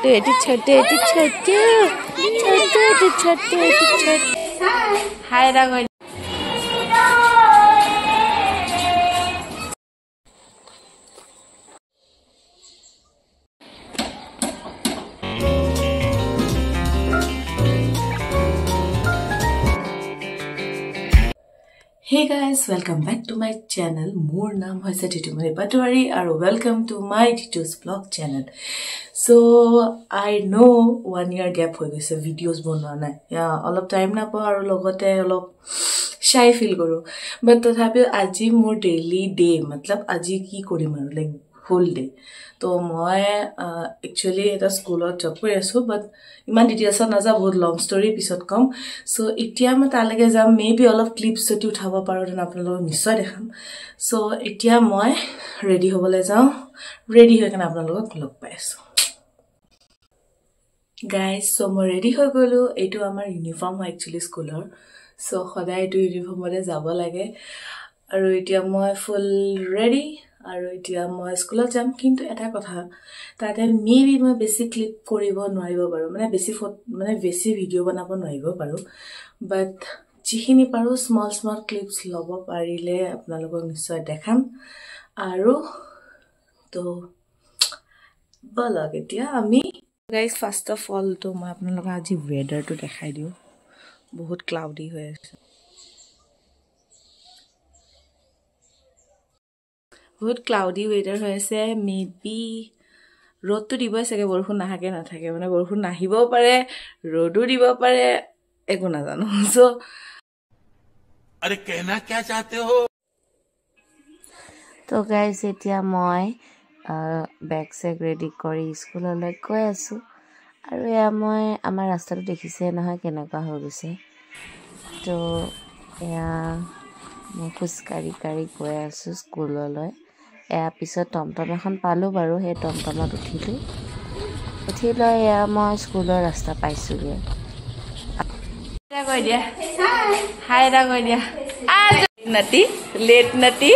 Hi, Raghav. Hey guys, welcome back to my channel. More naam hoise Titumari Patwari and welcome to my Titu's vlog channel. So I know 1 year gap hoye goise videos bonwa nai. Yeah, all of time na pa aru logote all shy feel karo. But tathapi aji more daily day, matlab aji ki korim aru like whole day. So moi actually eta school or job kori asu, but iman details naza bahut long story episode kom. So etia ma talage jam maybe all of clips to uthaba paro den apnalok nishoy dekham. So etia moi ready hobole jao, ready hoy kan apnalok log pai asu. Guys, so moi ready hoy golu. Etu amar uniform actually schooler. So khoda etu uniform ore jabo lage aru etia moi full ready. আৰু এতিয়া মই স্কুলত যাম কিন্তু এটা কথা তাতে maybe মই বেছি ক্লিপ কৰিব নোৱাৰিব পাৰো মানে বেছি ভিডিও বনাব নোৱাৰিব পাৰো বাট যিখিনি পাৰো স্মল ক্লিপস লব পাৰিলে আপোনালোকক নিশ্চয় দেখাম আৰু তো বলক এতিয়া আমি গাইস ফাৰ্স্ট অফ অল তো মই আপোনালোকক আজি ওয়েদাৰটো দেখাই দিও বহুত ক্লাউডি হৈ আছে बहुत क्लाउडी वेदर होइसे मेबी रोड तो दिबो सके बरखुन नाहाके ना थाके माने बरखुन नाहिबो पारे रोडो दिबो पारे एको ना जानो सो अरे कहना क्या चाहते हो तो गाइस एटिया মই बैग से रेडी কৰি স্কুললৈ গৈ আছো আৰু এয়া মই আমাৰ ৰাস্তাটো দেখিছে নহয় কেনেকুৱা হৈ গৈছে তো এয়া মই খুচকাৰি কাৰি গৈ আছো স্কুললৈ এয়া পিছত টমটম এখন পালো বাৰু হে টমটমত উঠিলো এয়া মই স্কুলৰ ৰাস্তা পাইছোগে হাই ৰা গৈ দিয়া লেট নটি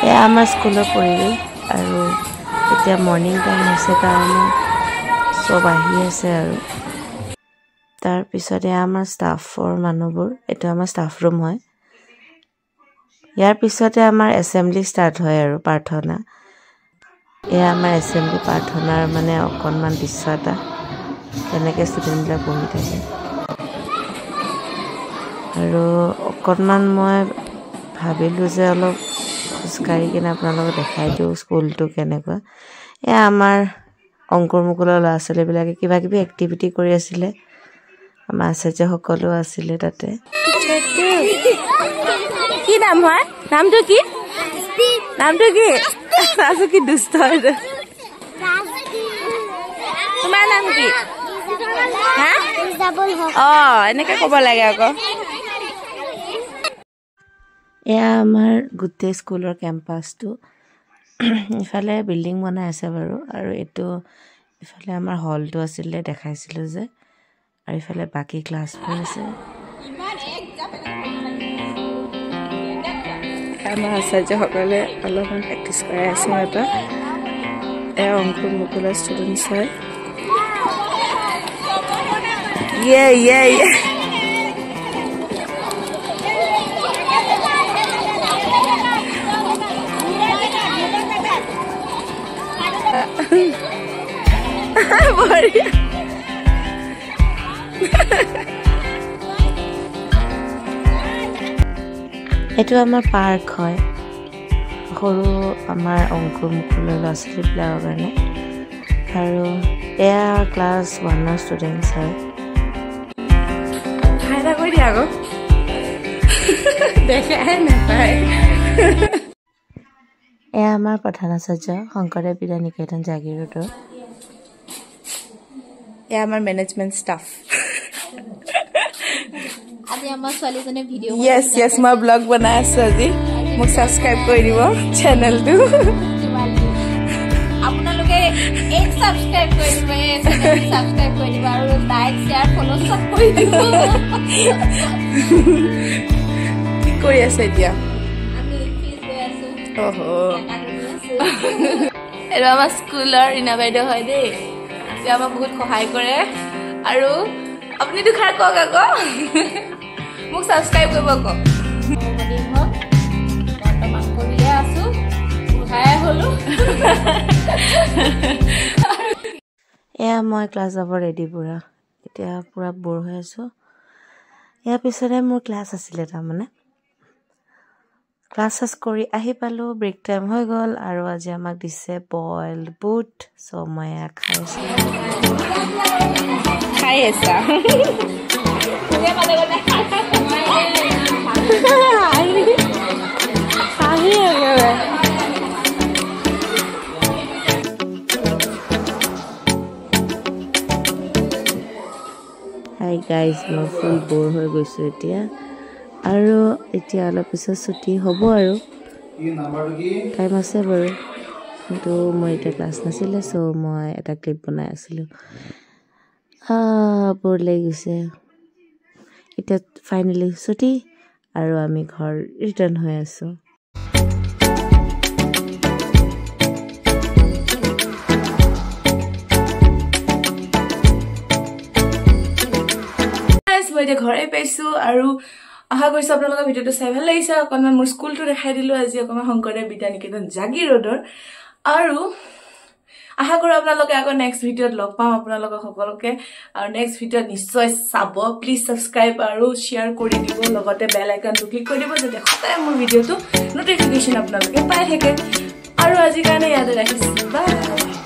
এয়া আমাৰ স্কুলৰ পৰিৱেশ আৰু এতিয়া মৰ্নিং টাইম হৈছে কাৰণে সব আহি আছে আৰু তাৰ পিছতে আমাৰ ষ্টাফৰ মানুহবোৰ এটা আমাৰ ষ্টাফ ৰুম হয় ইয়াৰ পিছতে আমাৰ এসেম্বলি ষ্টাৰ্ট হয় আৰু প্ৰাৰ্থনা এয়া আমাৰ এসেম্বলি প্ৰাৰ্থনাৰ মানে অকনমান দৃশ্য এটা কেনেকৈ ষ্টুডেণ্টবিলাক বহি থাকে আৰু অকনমান মই ভাবিলো যে অলপ খোজকাঢ়ি কিনে আপোনালোকক দেখাই দিওঁ স্কুলটো কেনেকুৱা এয়া আমাৰ অংকুৰ মুকুলৰ ল'ৰা ছোৱালীবিলাকে কিবা কিবি এক্টিভিটি কৰি আছিলে আমাৰ আচাৰ্য সকলো আছিলে তাতে কি নাম হয় নামটো কি আজি কি দুষ্ট হয় তোমাৰ নাম কি হা এনেকৈ ক'ব লাগে আকৌ এয়া আমাৰ গোটেই স্কুলৰ কেম্পাছটো ইফালে বিল্ডিং বনাই আছে বাৰু আৰু এইটো ইফালে আমাৰ হলটো আছিলে দেখাইছিলোঁ যে আৰু ইফালে বাকি ক্লাছবোৰ আছে আমাৰ আচাৰ্যসকলে অলপমান প্ৰেক্টিছ কৰাই আছে এটা এয়া অংকুৰ মুকুলৰ ষ্টুডেণ্টছ হয় বঢ়িয়া এইটো আমাৰ পাৰ্ক হয় সৰু আমাৰ অংকুৰ মুকুলৰ ল'ৰা ছোৱালীবিলাকৰ কাৰণে আৰু এয়া ক্লাছ 1ৰ ষ্টুডেণ্টছ হয় ফাইদা কৰি দিয়া আকৌ দেখাই নাপায় এয়া আমাৰ প্ৰধান আচাৰ্য শংকৰদেৱ বিদ্যা নিকেতন জাগিৰোডৰ এয়া আমাৰ মেনেজমেণ্ট ষ্টাফ আজি আমাৰ ছোৱালীজনে ভিডিও yes মই ব্লগ বনাই আছো আজি মোক সাবস্ক্ৰাইব কৰি দিব চেনেলটো আপোনালোকে এক সাবস্ক্ৰাইব কৰি দিব সাবস্ক্ৰাইব কৰি দিব আৰু লাইক শেয়াৰ ফলো সব কৰি দিব কি কৰি আছে এতিয়া আমি ফিজ গৈ আছো ওহো এইটো আমাৰ স্কুলৰ ৰীণা বাইদেউ হয় দেই যে আমাক বহুত সহায় কৰে আৰু আপুনি দুখাৰ কওক আকৌ মোক ছাবস্ক্ৰাইব কৰিব কওক বৰ্তমান কৰিয়ে আছো উঠাই হলো এয়া মই ক্লাছ যাব ৰেডি পুৰা এতিয়া পুৰা বৰ হৈ আছোঁ ইয়াৰ পিছতে মোৰ ক্লাছ আছিলে তাৰমানে ক্লাছ কৰি আহি পালোঁ ব্ৰেক টাইম হৈ গ'ল আৰু আজি আমাক দিছে বইল্ড বুট চ' মই এয়া খাই আছা হাই গাইজ মই ফুল বৰ হৈ গৈছোঁ এতিয়া আৰু এতিয়া অলপ পিছত ছুটি হ'ব আৰু টাইম আছে বাৰু কিন্তু মই এতিয়া ক্লাছ নাছিলে চ' মই এটা ক্লিপ বনাই আছিলোঁ বৰ লাগি গৈছে এতিয়া ফাইনেলি ছুটি আৰু আমি ঘৰ ৰিটাৰ্ণ হৈ আছোঁ মই এতিয়া ঘৰে পাইছো আৰু আশা কৰিছো আপোনালোকৰ ভিডিঅ'টো চাই ভাল লাগিছে অকণমান মোৰ স্কুলটো দেখাই দিলো আজি অকণমান শংকৰদেৱ বিদ্যানিকেতন জাগিৰোডৰ আৰু আশা কৰো আপোনালোকে আকৌ নেক্সট ভিডিঅ'ত লগ পাম আপোনালোকক সকলোকে আৰু নেক্সট ভিডিঅ'ত নিশ্চয় চাব প্লিজ সাবস্ক্ৰাইব আৰু শ্বেয়াৰ কৰি দিব লগতে বেল আইকনটো ক্লিক কৰি দিব যাতে সদায় মোৰ ভিডিঅ'টো নটিফিকেশ্যন আপোনালোকে পাই থাকে আৰু আজিৰ কাৰণে ইয়াতে ৰাখিছো বাই